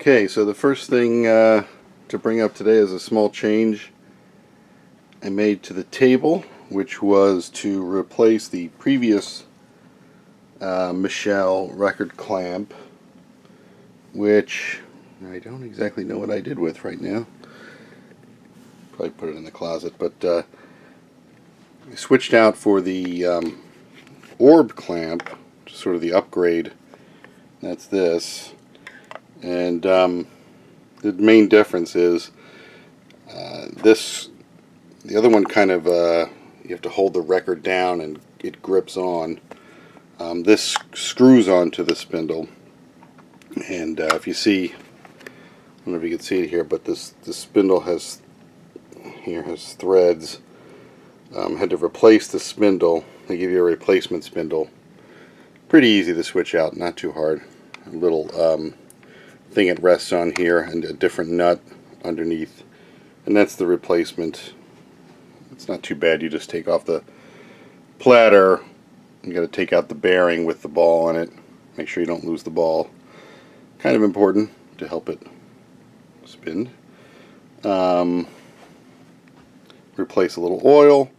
Okay, so the first thing to bring up today is a small change I made to the table, which was to replace the previous Michel record clamp, which I don't exactly know what I did with right now. Probably put it in the closet, but I switched out for the orb clamp, sort of the upgrade. That's this. And the main difference is the other one kind of, you have to hold the record down and it grips on. This screws onto the spindle. And if you see, I don't know if you can see it here, but this spindle has threads. Had to replace the spindle. They give you a replacement spindle. Pretty easy to switch out, not too hard. A little thing it rests on here and a different nut underneath, and that's the replacement. It's not too bad. You just take off the platter. You got to take out the bearing with the ball on it. Make sure you don't lose the ball. Kind of important to help it spin. Replace a little oil,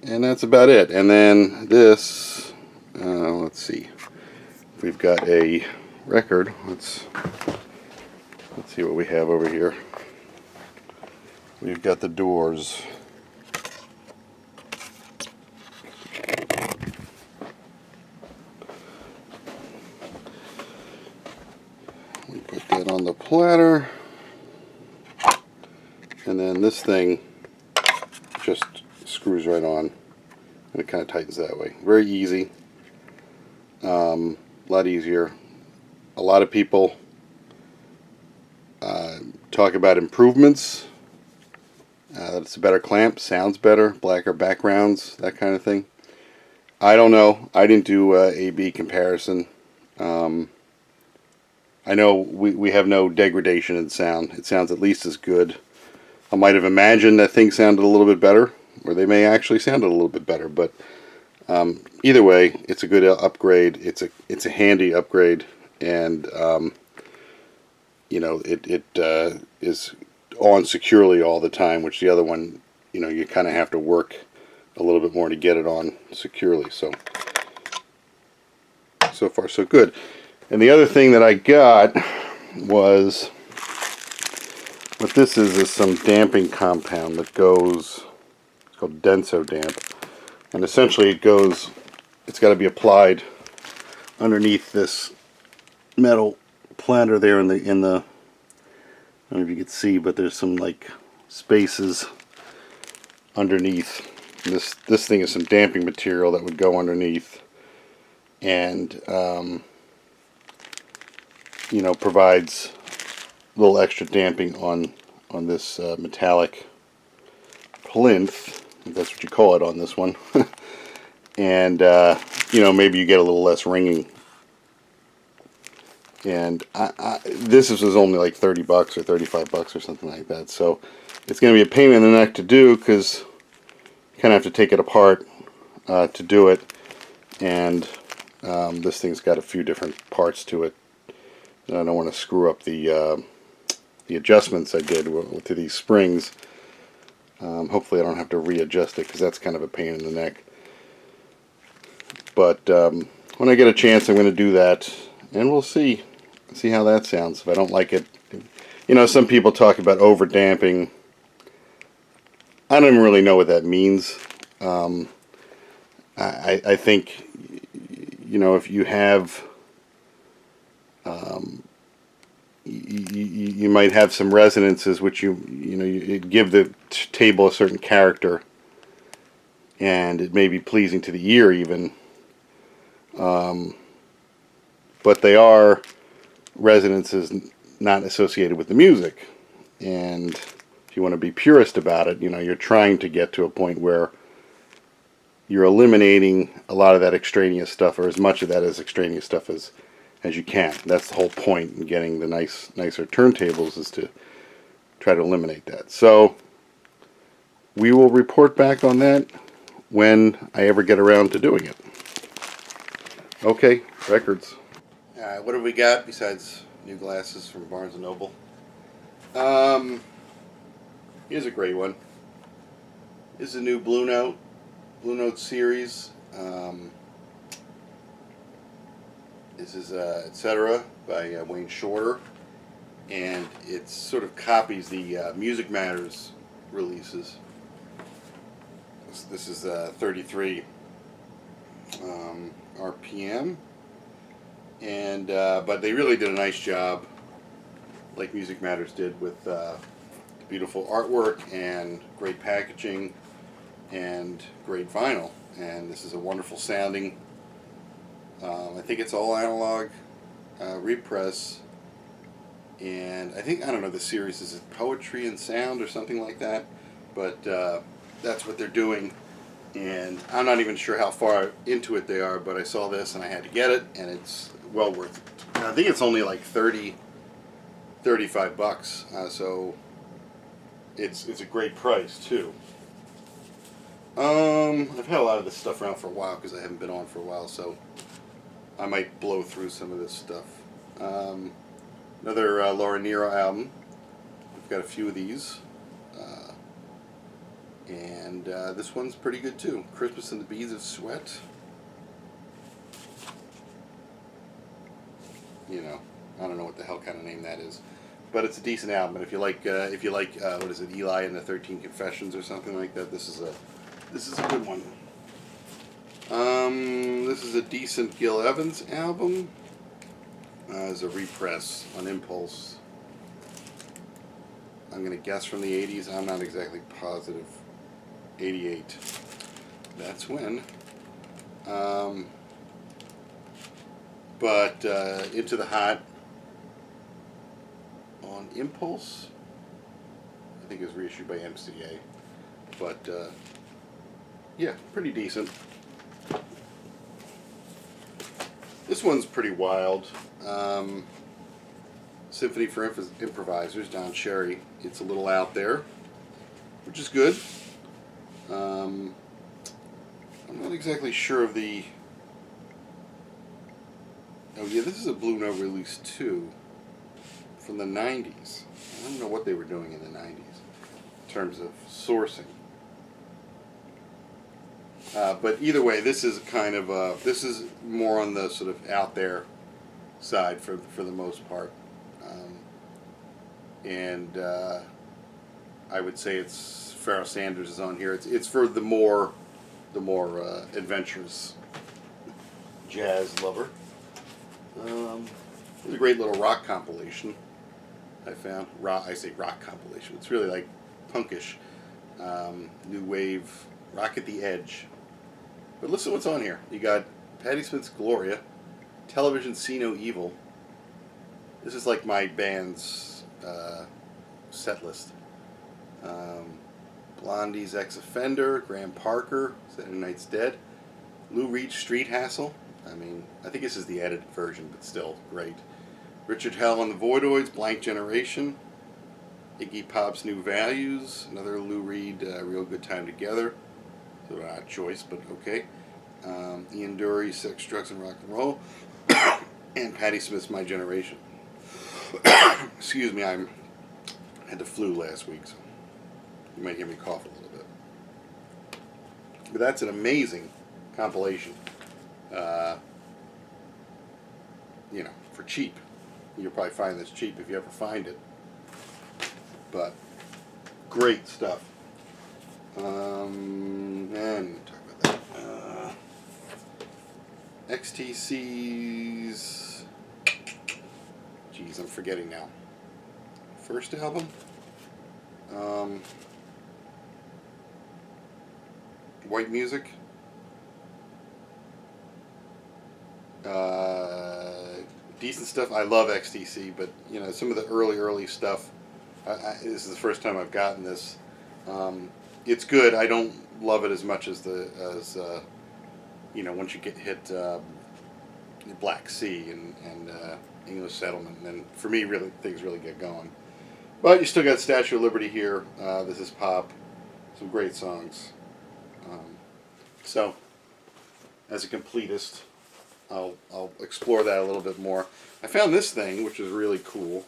and that's about it. And then this, let's see, we've got a record. Let's see what we have over here. We've got the doors. We put that on the platter, and then this thing just screws right on, and it kind of tightens that way. Very easy. A lot easier. A lot of people talk about improvements. That it's a better clamp, sounds better, blacker backgrounds, that kind of thing. I don't know. I didn't do A/B comparison. I know we have no degradation in sound. It sounds at least as good. I might have imagined that things sounded a little bit better, or they may actually sound a little bit better. But either way, it's a good upgrade. It's a handy upgrade, and you know, it is on securely all the time, which the other one, you know, you kind of have to work a little bit more to get it on securely. So far so good. And the other thing that I got was, what this is some damping compound that goes, it's called Denso Damp, and essentially it's got to be applied underneath this metal planter there in the I don't know if you can see, but there's some like spaces underneath. This thing is some damping material that would go underneath, and you know, provides a little extra damping on this metallic plinth, if that's what you call it on this one. And you know, maybe you get a little less ringing. And this was only like 30 bucks or 35 bucks or something like that. So it's going to be a pain in the neck to do, because you kind of have to take it apart to do it. And this thing's got a few different parts to it. And I don't want to screw up the adjustments I did to these springs. Hopefully I don't have to readjust it, because that's kind of a pain in the neck. But when I get a chance, I'm going to do that, and we'll see how that sounds. If I don't like it, you know, some people talk about over damping. I don't even really know what that means. I think, you know, if you have you might have some resonances which you know, you give the table a certain character, and it may be pleasing to the ear even, but they are resonances not associated with the music. And if you want to be purist about it, you know, you're trying to get to a point where you're eliminating a lot of that extraneous stuff, or as much of that as extraneous stuff as you can. That's the whole point in getting the nicer turntables, is to try to eliminate that. So we will report back on that when I ever get around to doing it. Okay, records. What have we got besides New glasses from Barnes & Noble. Here's a great one. This is a new Blue Note series. This is Etc. by Wayne Shorter, and it sort of copies the Music Matters releases. This is 33 RPM, and but they really did a nice job, like Music Matters did, with beautiful artwork and great packaging and great vinyl. And this is a wonderful sounding. I think it's all analog repress, and I don't know the series, is it Poetry and Sound or something like that, but that's what they're doing, and I'm not even sure how far into it they are, but I saw this and I had to get it, and it's well worth it. I think it's only like $35, so it's a great price too. I've had a lot of this stuff around for a while because I haven't been on for a while, so I might blow through some of this stuff. Another Laura Nyro album. We've got a few of these. And this one's pretty good too. Christmas and the Bees of Sweat. You know, I don't know what the hell kind of name that is, but it's a decent album. And if you like what is it, Eli and the 13 Confessions or something like that, this is a good one. This is a decent Gil Evans album. It's a repress on Impulse. I'm going to guess from the 80s. I'm not exactly positive. 88. That's when. But Into the Hot on Impulse. I think it was reissued by MCA. But yeah, pretty decent. This one's pretty wild. Symphony for Improvisers, Don Cherry. It's a little out there, which is good. I'm not exactly sure of the... Oh yeah, this is a Blue Note release too, from the 90s. I don't know what they were doing in the 90s in terms of sourcing. But either way, this is kind of this is more on the sort of out there side for the most part, and I would say it's Pharoah Sanders is on here. It's for the more adventurous jazz lover. It's a great little rock compilation I found. I say rock compilation. It's really like punkish, new wave, rock at the edge. But listen what's on here. You got Patti Smith's Gloria, Television See No Evil. This is like my band's set list. Blondie's Ex-Offender, Graham Parker, Saturday Night's Dead, Lou Reed, Street Hassle. I mean, I think this is the edited version, but still great. Richard Hell and the Voidoids, Blank Generation, Iggy Pop's New Values, another Lou Reed, Real Good Time Together. Sort of odd choice, but okay. Ian Dury, Sex, Drugs, and Rock and Roll, and Patti Smith's My Generation. Excuse me, I had the flu last week, so you might hear me cough a little bit. But that's an amazing compilation. You know, for cheap. You'll probably find this cheap if you ever find it. But great stuff. And talk about that. XTC's. Geez, I'm forgetting now. First album. White Music. Decent stuff. I love XTC, but you know some of the early stuff. This is the first time I've gotten this. It's good. I don't love it as much as you know, once you hit Black Sea and English Settlement, and then for me, really things really get going. But you still got Statue of Liberty here. This is pop. Some great songs. So, as a completist, I'll explore that a little bit more. I found this thing, which is really cool.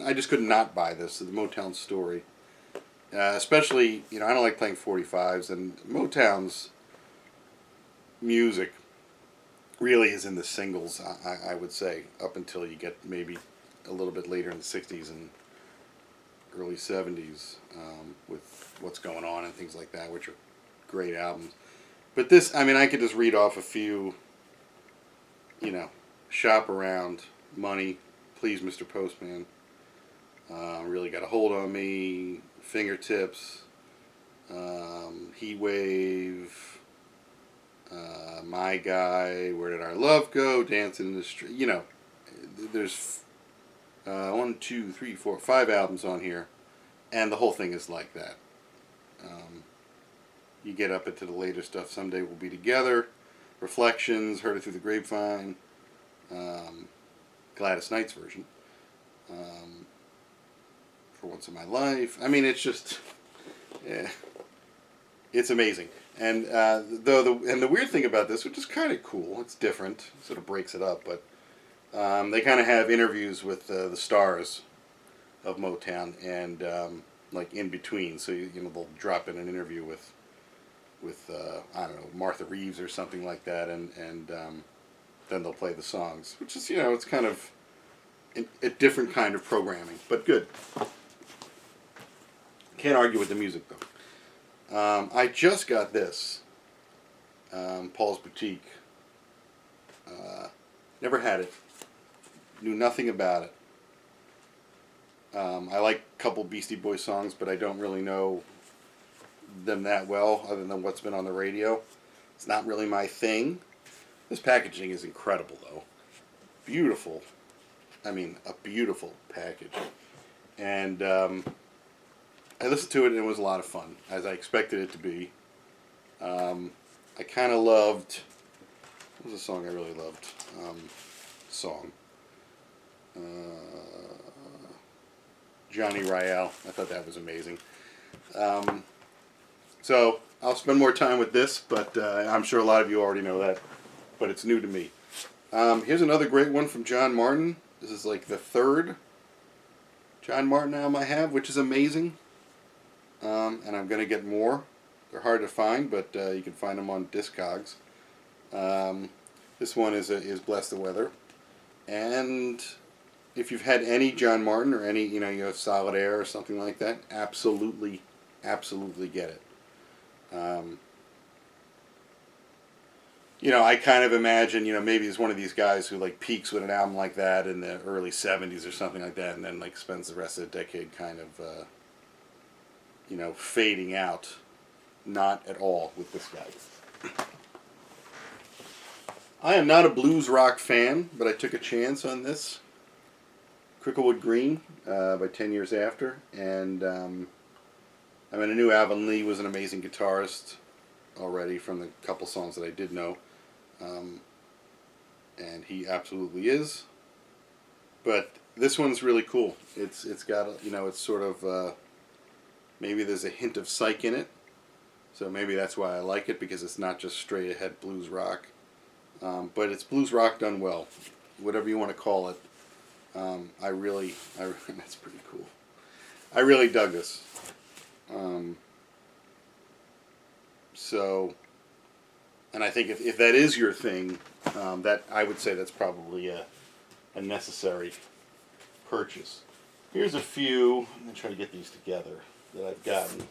I just could not buy this. The Motown Story, especially I don't like playing 45s, and Motown's music really is in the singles. I would say up until you get maybe a little bit later in the 60s and early 70s with What's Going On and things like that, which are great albums. But this, I mean, I could just read off a few, Shop Around, Money, Please Mr. Postman, Really Got a Hold on Me, Fingertips, Heat Wave, My Guy, Where Did Our Love Go, Dancing in the Street. There's 1, 2, 3, 4, 5 albums on here, and the whole thing is like that. You get up into the later stuff. Someday We'll Be Together, Reflections, Heard It Through the Grapevine, Gladys Knight's version, For Once in My Life. I mean, it's just, it's amazing. And the weird thing about this, which is kind of cool, it's different, sort of breaks it up, but they kind of have interviews with the stars of Motown, and like in between, so they'll drop in an interview with I don't know, Martha Reeves or something like that, and then they'll play the songs, which is it's kind of a different kind of programming, but good. Can't argue with the music though. I just got this, Paul's Boutique. Never had it. Knew nothing about it. I like a couple Beastie Boys songs, but I don't really know them that well, other than what's been on the radio. It's not really my thing. This packaging is incredible, though. Beautiful. I mean, a beautiful package. And I listened to it, and it was a lot of fun, as I expected it to be. I kind of loved... What was a song I really loved? Johnny Royale. I thought that was amazing. So I'll spend more time with this, but I'm sure a lot of you already know that, but it's new to me. Here's another great one from John Martin. This is like the third John Martin album I have, which is amazing. And I'm going to get more. They're hard to find, but you can find them on Discogs. This one is Bless the Weather. And if you've had any John Martin or any, you have Solid Air or something like that, absolutely get it. I kind of imagine, maybe he's one of these guys who like peaks with an album like that in the early 70s or something like that, and then like spends the rest of the decade kind of, fading out. Not at all with this guy. I am not a blues rock fan, but I took a chance on this. Cricklewood Green by 10 Years After, and I knew Alvin Lee was an amazing guitarist already from the couple songs that I did know, and he absolutely is. But this one's really cool. It's got it's sort of maybe there's a hint of psych in it, so maybe that's why I like it, because it's not just straight ahead blues rock, but it's blues rock done well, whatever you want to call it. That's pretty cool. I really dug this. And I think if that is your thing, that I would say that's probably a necessary purchase. Here's a few. I'm going to try to get these together that I've gotten.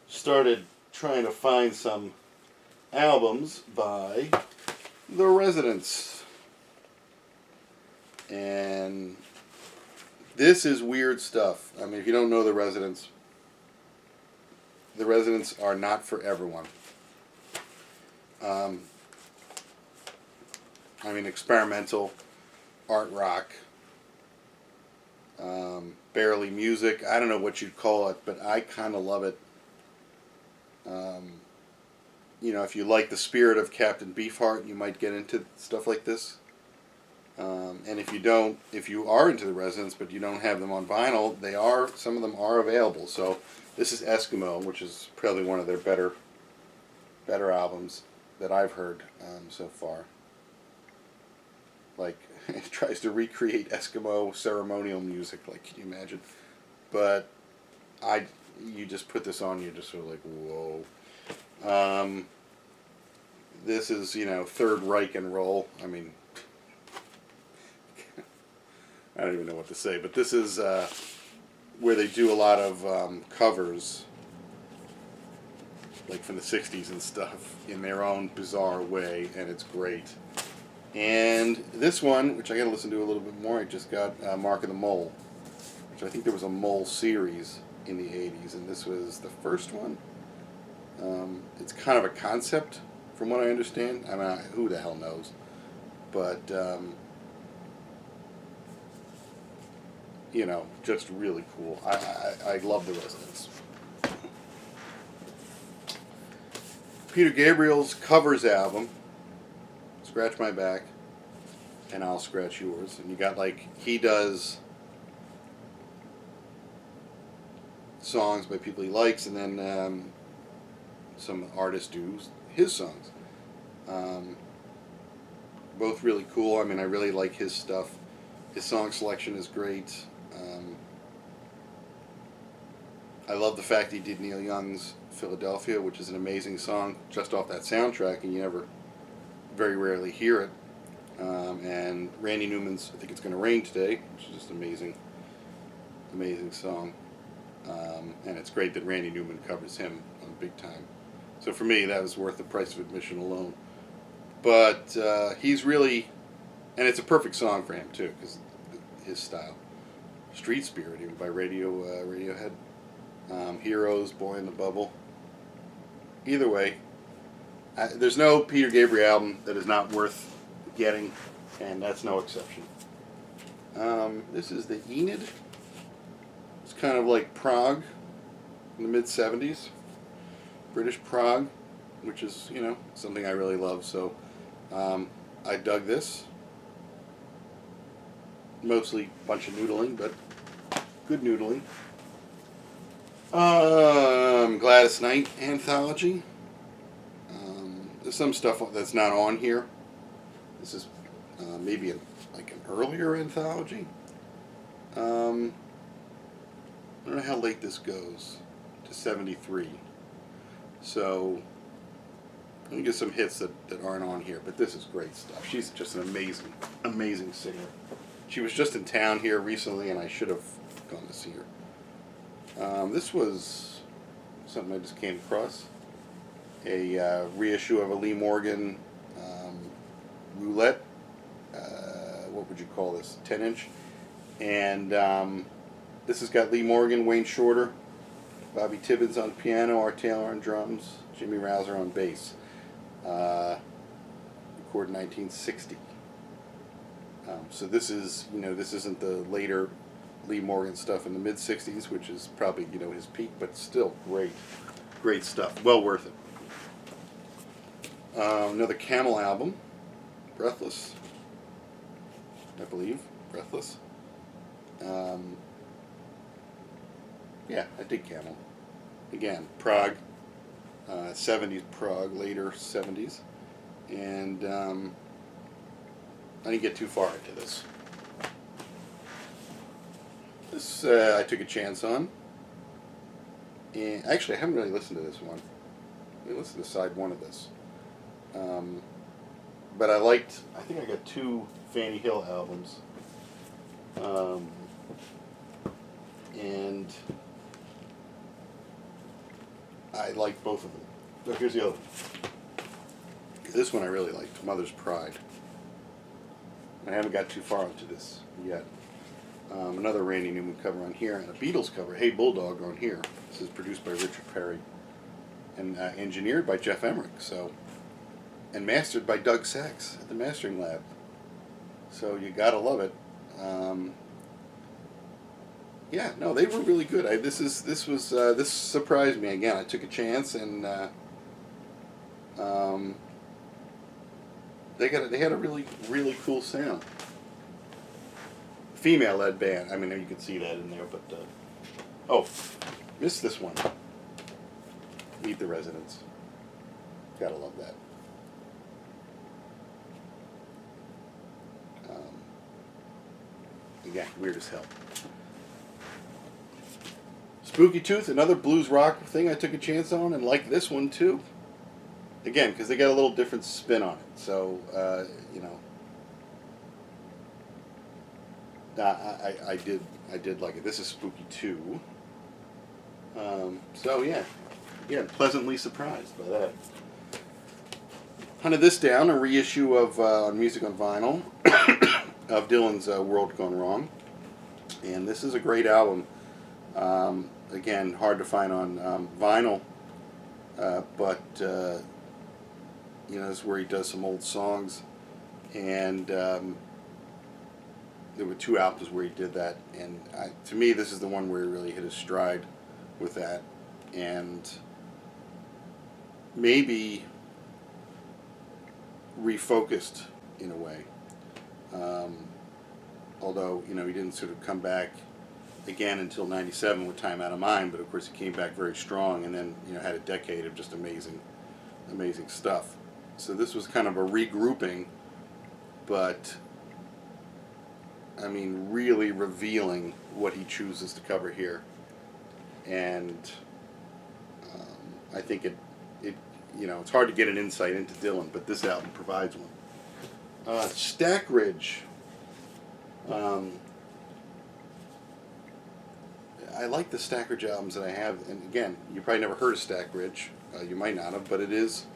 Started trying to find some albums by The Residents. And this is weird stuff. I mean, if you don't know The Residents are not for everyone. Experimental, art rock, barely music. I don't know what you'd call it, but I kind of love it. If you like the spirit of Captain Beefheart, you might get into stuff like this. And if you are into The Residents, but you don't have them on vinyl, some of them are available. So this is Eskimo, which is probably one of their better albums that I've heard so far. Like, it tries to recreate Eskimo ceremonial music. Like, can you imagine? But you just put this on, you're just sort of like, whoa. This is, Third Reich and roll. I mean, I don't even know what to say, but this is where they do a lot of covers, like from the 60s and stuff, in their own bizarre way, and it's great. And this one, which I got to listen to a little bit more, I just got Mark of the Mole, which I think there was a Mole series in the 80s, and this was the first one. It's kind of a concept, from what I understand. I mean, who the hell knows? But, just really cool. I love the Residents. Peter Gabriel's covers album, Scratch My Back, and I'll Scratch Yours. And you got, he does songs by people he likes, and then some artists do his songs. Both really cool. I mean, I really like his stuff. His song selection is great. I love the fact he did Neil Young's Philadelphia, which is an amazing song just off that soundtrack, and you very rarely hear it. And Randy Newman's I Think It's Gonna Rain Today, which is just an amazing song. And it's great that Randy Newman covers him on big time. So for me, that was worth the price of admission alone. But he's really, and it's a perfect song for him too, because his style. Street Spirit, even by Radiohead. Heroes, Boy in the Bubble. Either way, there's no Peter Gabriel album that is not worth getting, and that's no exception. This is the Enid. It's kind of like Prague in the mid-70s. British Prague, which is, something I really love, so I dug this. Mostly a bunch of noodling, but good noodling. Gladys Knight anthology. There's some stuff that's not on here. This is maybe an earlier anthology. I don't know how late this goes. To 73. So let me get some hits that aren't on here, but this is great stuff. She's just an amazing singer. She was just in town here recently, and I should have gone to see her. This was something I just came across. A reissue of a Lee Morgan roulette. What would you call this? 10-inch. And this has got Lee Morgan, Wayne Shorter, Bobby Tibbins on piano, Art Taylor on drums, Jimmy Rouser on bass. Recorded in 1960. So this is, this isn't the later Lee Morgan stuff in the mid-60s, which is probably, his peak, but still great stuff. Well worth it. Another Camel album, Breathless, I believe. Breathless. Yeah, I dig Camel. Again, Prague, 70s Prague, later 70s. And I didn't get too far into this. This I took a chance on. And actually, I haven't really listened to this one. I listened to side one of this. But I think I got 2 Fanny Hill albums. And I liked both of them. Look, here's the other one. This one I really liked, Mother's Pride. I haven't got too far into this yet. Another Randy Newman cover on here, and a Beatles cover, Hey Bulldog, on here. This is produced by Richard Perry and engineered by Jeff Emmerich, and mastered by Doug Sachs at the Mastering Lab. So you gotta love it. Yeah, no, they were really good. This surprised me again. I took a chance, and they had a really cool sound. Female-led band. I mean, you could see that in there, but missed this one. Meet the Residents. Gotta love that. again, weird as hell. Spooky Tooth, another blues rock thing I took a chance on, and like this one too. Again, because they got a little different spin on it. So, you know, I did like it. This is Spooky 2. So yeah, again, pleasantly surprised by that. Hunted this down, a reissue of on Music on Vinyl of Dylan's World Gone Wrong, and this is a great album. Again, hard to find on vinyl, but you know, this is where he does some old songs, and there were 2 albums where he did that, and to me, this is the one where he really hit his stride with that, and maybe refocused in a way. Although, you know, he didn't sort of come back again until 97 with Time Out of Mind, but of course he came back very strong, and then, you know, had a decade of just amazing stuff. So this was kind of a regrouping, but I mean, really revealing what he chooses to cover here. And I think it you know, it's hard to get an insight into Dylan, but this album provides one. Stack Ridge. I like the Stack Ridge albums that I have, and again, you probably never heard of Stack Ridge. You might not have, but it is.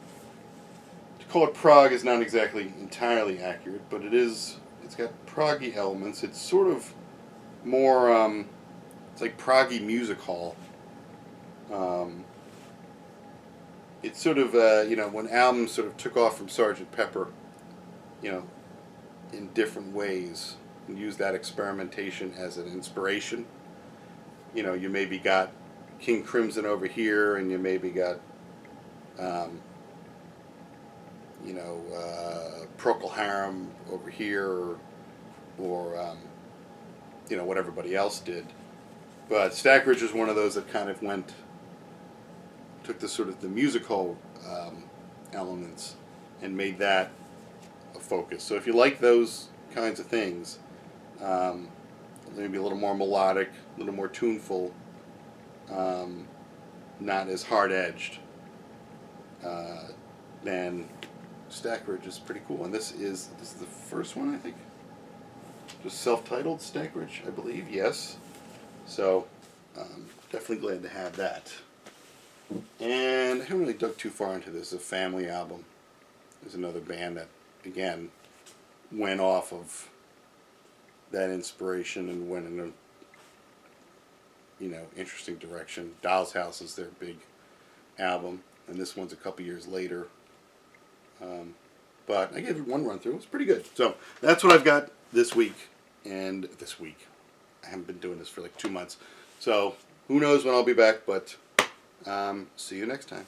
To call it prog is not exactly entirely accurate, but it is. It's got proggy elements. It's sort of more. It's like proggy music hall. It's sort of you know, when albums sort of took off from Sgt. Pepper, you know, in different ways, and used that experimentation as an inspiration. You know, you maybe got King Crimson over here, and you maybe got, you know, Procol Harum over here, or you know, what everybody else did. But Stack Ridge was one of those that kind of took the sort of the musical elements and made that a focus. So if you like those kinds of things, maybe a little more melodic, a little more tuneful, not as hard-edged, then Stack Ridge is pretty cool. And this is the first one, I think. Just self-titled Stack Ridge, I believe. Yes. So definitely glad to have that. And I haven't really dug too far into this. It's a family album. There's another band that, again, went off of that inspiration and went in a, you know, interesting direction. Doll's House is their big album, and this one's a couple years later. But I gave it one run through. It's pretty good. So that's what I've got this week. And this week, I haven't been doing this for like 2 months. So who knows when I'll be back, but see you next time.